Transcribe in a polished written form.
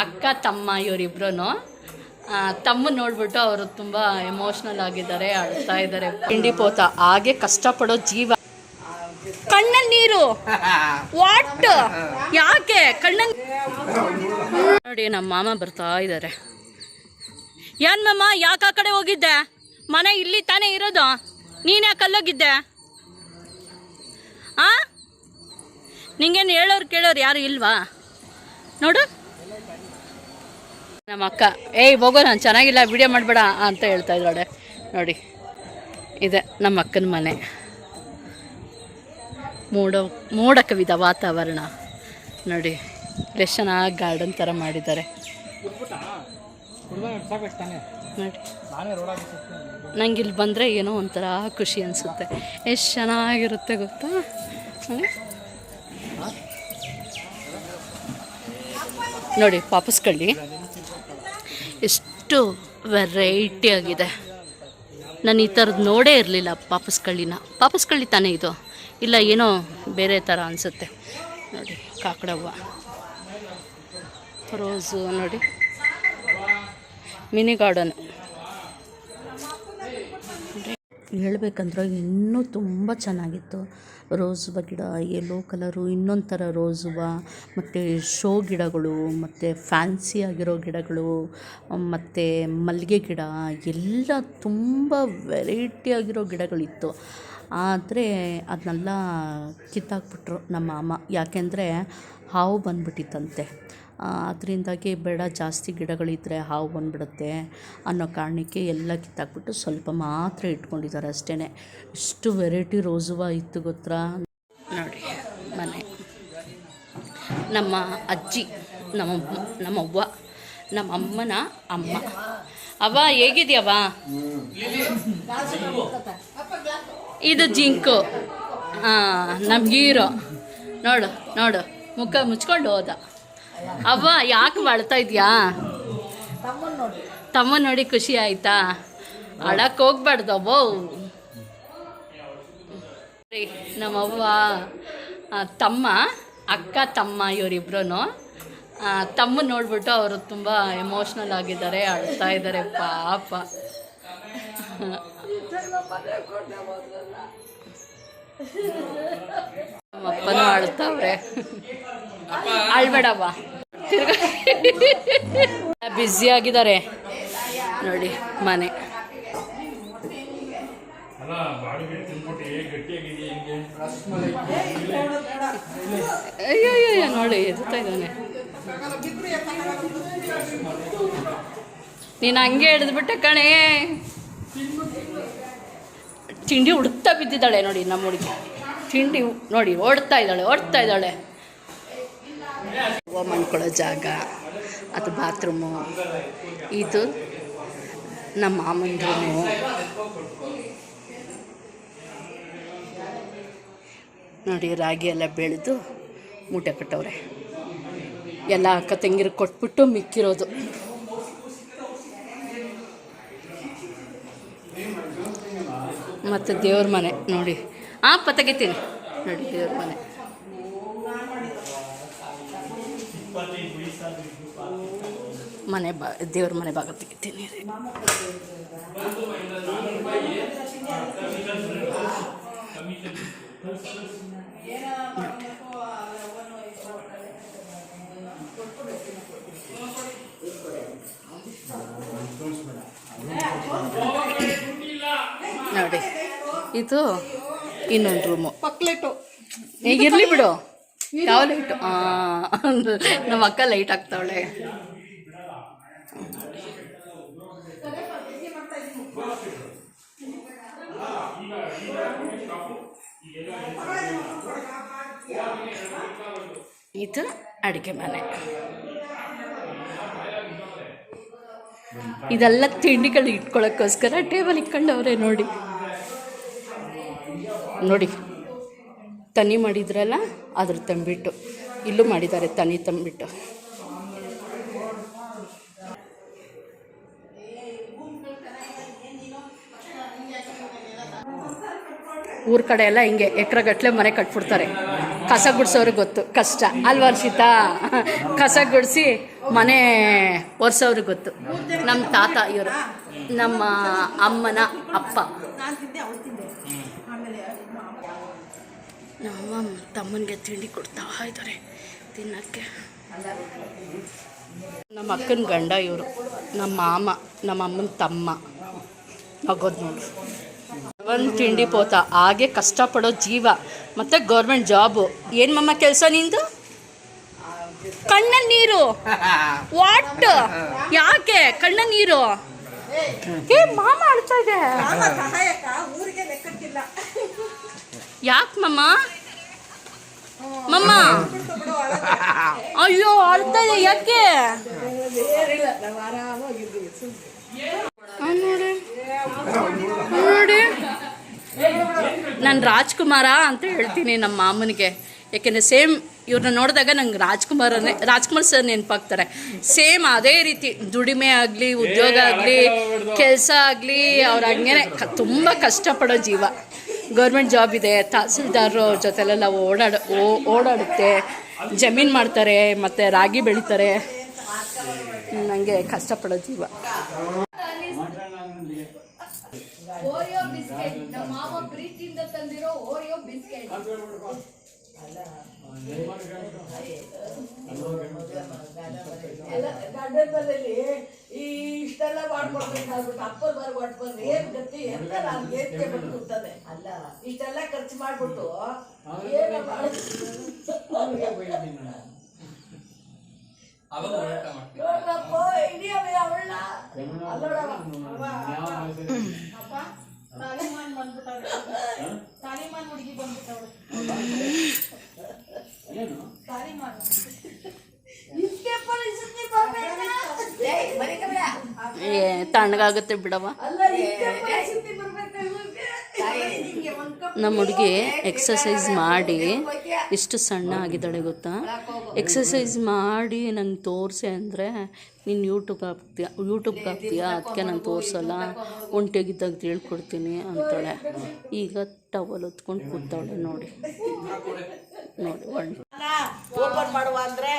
ಅಕ್ಕ ತಮ್ಮ ಇವರಿಬ್ರು. ತಮ್ಮ ನೋಡ್ಬಿಟ್ಟು ಅವರು ತುಂಬ ಎಮೋಷ್ನಲ್ ಆಗಿದ್ದಾರೆ, ಅಳ್ತಾ ಇದ್ದಾರೆ. ತಿಂಡಿ ಪೋತ ಹಾಗೆ ಕಷ್ಟಪಡೋ ಜೀವ. ಕಣ್ಣಲ್ಲಿ ನೀರು ವಾಟ್ ಯಾಕೆ ಕಣ್ಣಲ್ಲಿ ನೋಡಿ. ನಮ್ಮ ಮಾಮ ಬರ್ತಾ ಇದ್ದಾರೆ. ಏನ್ ಮಾಮ ಯಾಕೆ ಆ ಕಡೆ ಹೋಗಿದ್ದೆ? ಮನೆ ಇಲ್ಲಿ ತಾನೇ ಇರೋದು, ನೀನು ಯಾಕೆ ಅಲ್ಲೋಗಿದ್ದೆ? ನಿಂಗೇನು ಹೇಳೋರು ಕೇಳೋರು ಯಾರು ಇಲ್ವಾ? ನೋಡು ನಮ್ಮ ಅಕ್ಕ, ಏಯ್ ಹೋಗೋ ನಾನು ಚೆನ್ನಾಗಿಲ್ಲ ವಿಡಿಯೋ ಮಾಡಬೇಡ ಅಂತ ಹೇಳ್ತಾ ಇದ್ದಾಳೆ. ನೋಡಿ ಇದೆ ನಮ್ಮ ಅಕ್ಕನ ಮನೆ. ಮೋಡ ಕವಿದ ವಾತಾವರಣ ನೋಡಿ, ಎಷ್ಟು ಚೆನ್ನಾಗಿ ಗಾರ್ಡನ್ ಥರ ಮಾಡಿದ್ದಾರೆ ನೋಡಿ. ನಂಗೆ ಇಲ್ಲಿ ಬಂದರೆ ಏನೋ ಒಂಥರ ಖುಷಿ ಅನಿಸುತ್ತೆ. ಎಷ್ಟು ಚೆನ್ನಾಗಿರುತ್ತೆ ಗೊತ್ತಾ. ನೋಡಿ ಪಾಪಸ್ ಕಳ್ಳಿ ಎಷ್ಟು ವೆರೈಟಿ ಆಗಿದೆ. ನಾನು ಈ ಥರದ್ದು ನೋಡೇ ಇರಲಿಲ್ಲ ಪಾಪಸ್ ಕಳ್ಳಿನ. ಪಾಪಸ್ ಕಳ್ಳಿ ತಾನೇ ಇದು, ಇಲ್ಲ ಏನೋ ಬೇರೆ ಥರ ಅನಿಸುತ್ತೆ. ನೋಡಿ ಕಾಕಡವ್ವ, ರೋಸು ನೋಡಿ, ಮಿನಿ ಗಾರ್ಡನ್. ಹೇಳ್ಬೇಕಂದ್ರೆ ಇನ್ನೂ ತುಂಬ ಚೆನ್ನಾಗಿತ್ತು. ರೋಸ್ ಗಿಡ, ಯೆಲ್ಲೋ ಕಲರು, ಇನ್ನೊಂದು ಥರ ರೋಸ್ ಹೂವು, ಮತ್ತು ಶೋ ಗಿಡಗಳು, ಮತ್ತು ಫ್ಯಾನ್ಸಿ ಆಗಿರೋ ಗಿಡಗಳು, ಮತ್ತು ಮಲ್ಲಿಗೆ ಗಿಡ ಎಲ್ಲ ತುಂಬ ವೆರೈಟಿ ಆಗಿರೋ ಗಿಡಗಳಿತ್ತು. ಆದರೆ ಅದನ್ನೆಲ್ಲ ಕಿತ್ತಾಕ್ಬಿಟ್ರು ನಮ್ಮ ಅಮ್ಮ. ಯಾಕೆಂದರೆ ಹಾವು ಬಂದುಬಿಟ್ಟಿತ್ತಂತೆ. ಅದರಿಂದಾಗಿ ಬೇಡ, ಜಾಸ್ತಿ ಗಿಡಗಳಿದ್ದರೆ ಹಾವು ಬಂದುಬಿಡುತ್ತೆ ಅನ್ನೋ ಕಾರಣಕ್ಕೆ ಎಲ್ಲ ಕಿತ್ತಾಕ್ಬಿಟ್ಟು ಸ್ವಲ್ಪ ಮಾತ್ರ ಇಟ್ಕೊಂಡಿದ್ದಾರೆ ಅಷ್ಟೇ. ಎಷ್ಟು ವೆರೈಟಿ ರೋಸ್ ಹೂವು ಇತ್ತು ಗೊತ್ತಾ. ನೋಡಿ ಮನೆ, ನಮ್ಮ ಅಜ್ಜಿ, ನಮ್ಮವ್ವ, ನಮ್ಮ ಅಮ್ಮನ ಅಮ್ಮ. ಅವ್ವ ಹೇಗಿದ್ಯವ್ವ? ಇದು ಜಿಂಕು, ನಮ್ಮ ಹೀರೋ. ನೋಡು ನೋಡು, ಮುಖ ಮುಚ್ಕೊಂಡು ಹೋದ. ಅವ್ವ ಯಾಕೆ ಅಳ್ತಾ ಇದೆಯಾ? ತಮ್ಮ ನೋಡಿ ಖುಷಿ ಆಯಿತಾ? ಅಳಕ್ಕೆ ಹೋಗ್ಬಾರ್ದವ್ವ. ನಮ್ಮವ್ವ ತಮ್ಮ, ಅಕ್ಕ ತಮ್ಮ ಇವರಿಬ್ರು. ತಮ್ಮ ನೋಡ್ಬಿಟ್ಟು ಅವರು ತುಂಬ ಎಮೋಷ್ನಲ್ ಆಗಿದ್ದಾರೆ, ಅಳ್ತಾ ಇದ್ದಾರೆ ಪಾಪ. ನಮ್ಮಪ್ಪನೂ ಅಳ್ತಾವ್ರೆ. ಅಳ್ಬೇಡವ್ವ, ತಿರ್ಗ ಬ್ಯುಸಿ ಆಗಿದ್ದಾರೆ ನೋಡಿ ಮನೆ. ಅಯ್ಯೋ ಅಯ್ಯೋ ನೋಡಿ ಎದುತ್ತಾ ಇದ್ದಾನೆ. ನೀನು ಹಂಗೆ ಹಿಡಿದ್ಬಿಟ್ಟೆ ಕಣೆ. ತಿಂಡಿ ಹುಡುಕ್ತಾ ಬಿದ್ದಿದ್ದಾಳೆ ನೋಡಿ ನಮ್ಮ ಹುಡುಗಿ. ತಿಂಡಿ ನೋಡಿ ಓಡ್ತಾ ಇದ್ದಾಳೆ. ಹೂವು ಮಾಡ್ಕೊಳ್ಳೋ ಜಾಗ, ಅದು ಬಾತ್ರೂಮು, ಇದು ನಮ್ಮ ಮಾಮನ ರೂಮು. ನೋಡಿ ರಾಗಿ ಎಲ್ಲ ಬೆಳೆದು ಮೂಟೆ ಕಟ್ಟವ್ರೆ. ಎಲ್ಲ ಅಕ್ಕ ತಂಗಿರು ಕೊಟ್ಬಿಟ್ಟು ಮಿಕ್ಕಿರೋದು. ಮತ್ತು ದೇವ್ರ ಮನೆ ನೋಡಿ. ತೆಗಿತೀನಿ ನೋಡಿ ದೇವ್ರ ಮನೆ. ದೇವ್ರ ಮನೆ ಭಾಗ ತೆಗಿತೀನಿ. ನೋಡಿ ಇದು ಇನ್ನೊಂದು ರೂಮು. ಈಗಿರಲಿ ಬಿಡು. ಯಾವ ಲೈಟು? ನಮ್ಮ ಅಕ್ಕ ಲೈಟ್ ಹಾಕ್ತಾವಳೆ. ಇದು ಅಡುಗೆ ಮನೆ. ಇದೆಲ್ಲ ತಿಂಡಿಗಳು ಇಟ್ಕೊಳ್ಳೋಕ್ಕೋಸ್ಕರ ಟೇಬಲ್ ಇಟ್ಕೊಂಡವ್ರೆ ನೋಡಿ. ನೋಡಿ ತನಿ ಮಾಡಿದ್ರಲ್ಲ ಅದ್ರ ತಂಬಿಟ್ಟು ಇಲ್ಲೂ ಮಾಡಿದ್ದಾರೆ. ತನಿ ತಂಬಿಟ್ಟು ಊರ ಕಡೆ ಎಲ್ಲ ಹಿಂಗೆ ಎಕರೆಗಟ್ಟಲೆ ಮನೆ ಕಟ್ಬಿಡ್ತಾರೆ. ಕಸ ಗುಡಿಸೋರಿಗೆ ಗೊತ್ತು ಕಷ್ಟ ಅಲ್ವಾ ಅರ್ಷಿತಾ? ಕಸ ಗುಡಿಸಿ ಮನೆ ಒರೆಸೋರಿಗೆ ಗೊತ್ತು. ನಮ್ಮ ತಾತ ಇವರು, ನಮ್ಮ ಅಮ್ಮನ ಅಪ್ಪ. ನಮ್ಮ ತಮ್ಮನಿಗೆ ತಿಂಡಿ ಕೊಡ್ತಾ ಇದ್ದಾರೆ ತಿನ್ನೋಕ್ಕೆ. ನಮ್ಮ ಅಕ್ಕನ ಗಂಡ ಇವರು, ನಮ್ಮ ಮಾಮ, ನಮ್ಮ ಅಮ್ಮನ ತಮ್ಮ. ಆಗೋದು ನೋಡಿ ಒಂದು ತಿಂಡಿ ಪೋತ. ಹಾಗೆ ಕಷ್ಟಪಡೋ ಜೀವ ಮತ್ತು ಗೌರ್ಮೆಂಟ್ ಜಾಬು. ಏನು ಮಮ್ಮ ಕೆಲಸ ನಿಂದು? ಕಣ್ಣಲ್ಲಿ ನೀರು. ವಾಟ್? ಯಾಕೆ ಕಣ್ಣಲ್ಲಿ ನೀರು? ಏ ಮಾಮ ಅಳ್ತಾ ಇದೆ. ಯಾಕೆ ಮಮ್ಮ? ಮಮ್ಮ ಅಯ್ಯೋ ಅಳ್ತಾ ಇದೆ ಯಾಕೆ? ನೋಡಿ ನಾನು ರಾಜ್ಕುಮಾರ ಅಂತ ಹೇಳ್ತೀನಿ ನಮ್ಮ ಮಾಮನಿಗೆ. ಯಾಕೆಂದರೆ ಸೇಮ್ ಇವ್ರನ್ನ ನೋಡಿದಾಗ ನಂಗೆ ರಾಜ್ಕುಮಾರ್ ಸರ್ ನೆನಪಾಗ್ತಾರೆ. ಸೇಮ್ ಅದೇ ರೀತಿ ದುಡಿಮೆ ಆಗಲಿ, ಉದ್ಯೋಗ ಆಗಲಿ, ಕೆಲಸ ಆಗಲಿ, ಅವ್ರು ಹಂಗೇನೆ ತುಂಬ ಕಷ್ಟಪಡೋ ಜೀವ. ಗೌರ್ಮೆಂಟ್ ಜಾಬ್ ಇದೆ, ತಹಸೀಲ್ದಾರ್ ಜೊತೆಲೆಲ್ಲ ಓಡಾಡುತ್ತೆ, ಜಮೀನು ಮಾಡ್ತಾರೆ, ಮತ್ತು ರಾಗಿ ಬೆಳೀತಾರೆ. ನನಗೆ ಕಷ್ಟಪಡೋ ಜೀವ. ಓರಿಯೋ ಬಿಸ್ಕೆಟ್ ನಮ್ಮ ಮಾವ ಪ್ರೀತಿಯಿಂದ ತಂದಿರೋ ಓರಿಯೋ ಬಿಸ್ಕೆಟ್. ಗಂಡನಲ್ಲಿ ಇಷ್ಟೆಲ್ಲ ಮಾಡ್ಕೊಡ್ಬೇಕಾಗ್ಬಿಟ್ಟು ಅಪ್ಪನ ಬರ ಹೊಟ್ಬಂದು ಏನ್ ಗತಿ ಅಂತ ನಾನು ಏನ್ಗೆ ಬಂದ್ಬಿಡ್ತದೆ. ಅಲ್ಲ ಇಷ್ಟೆಲ್ಲ ಖರ್ಚು ಮಾಡ್ಬಿಟ್ಟು ಏನ ತಣ್ಣಗಾಗುತ್ತೆ ಬಿಡವ. ನಮ್ಮ ಹುಡುಗಿ ಎಕ್ಸಸೈಸ್ ಮಾಡಿ ಎಷ್ಟು ಸಣ್ಣ ಆಗಿದ್ದಾಳೆ ಗೊತ್ತಾ? ಎಕ್ಸಸೈಸ್ ಮಾಡಿ ನಂಗೆ ತೋರಿಸೆ ಅಂದರೆ ನೀನು ಯೂಟ್ಯೂಬ್ಗೆ ಹಾಕ್ತೀಯಾ, ಅದಕ್ಕೆ ನಾನು ತೋರಿಸಲ್ಲ, ಒಂಟಿಯಾಗಿದ್ದಾಗ ಹೇಳ್ಕೊಡ್ತೀನಿ ಅಂತಾಳೆ. ಈಗ ಟವಲ್ ಹೊತ್ಕೊಂಡು ಕೂತವಳೆ ನೋಡಿ ನೋಡಿ. ಓಪನ್ ಮಾಡುವ ಅಂದರೆ